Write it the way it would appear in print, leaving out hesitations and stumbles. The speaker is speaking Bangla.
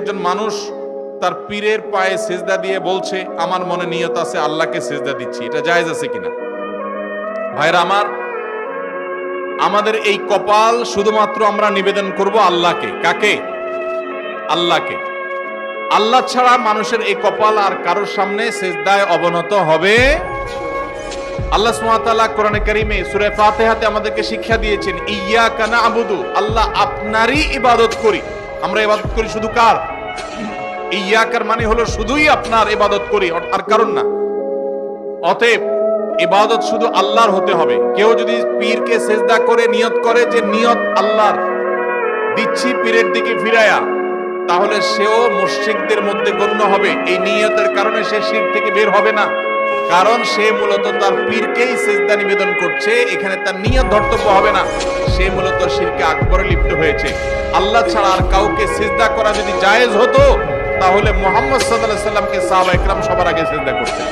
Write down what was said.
একজন মানুষ তার পীরের পায়ে সিজদা দিয়ে বলছে আমার মনে নিয়ত আছে আল্লাহকে সিজদা দিচ্ছি, এটা জায়েজ আছে কিনা? ভাইরা আমার, আমাদের এই কপাল শুধুমাত্র আমরা নিবেদন করব আল্লাহকে। কাকে? আল্লাহকে। আল্লাহ ছাড়া মানুষের এই কপাল আর কারোর সামনে সিজদায় অবনত হবে। আল্লাহ সুবহানাহু ওয়া তাআলা কোরআনে কারীমে সূরা ফাতিহাতে আমাদেরকে শিক্ষা দিয়েছেন, ইয়্যাকা না'বুদু, আল্লাহ আপনারই ইবাদত করি। আমরা ইবাদত করি শুধু কার? ইয়্যাকার মানে হলো শুধুই আপনার ইবাদত করি, আর কারণ না। অতএব ইবাদত শুধু আল্লাহর হতে হবে। কেউ যদি পীরকে সিজদা করে নিয়ত করে যে নিয়ত আল্লাহর, দিচ্ছি পীরের দিকে ফিরায়া, তাহলে সেও মুশরিকদের মধ্যে গণ্য হবে। এই নিয়তের কারণে সে শিরক থেকে বের হবে না, কারণ সে মূলত তার পীরকেই সিজদা নিবেদন করছে। এখানে তার নিয়ত ধর্তব্য হবে না, সে মূলত শিরকে আকবরে লিপ্ত হয়েছে। আল্লাহ ছাড়া আর কাউকে সিজদা করা যদি জায়েজ হতো, তাহলে মুহাম্মদ সাল্লাল্লাহু আলাইহি ওয়াসাল্লামকে সাহাবা ইকরাম সবার আগে সিজদা করতেন।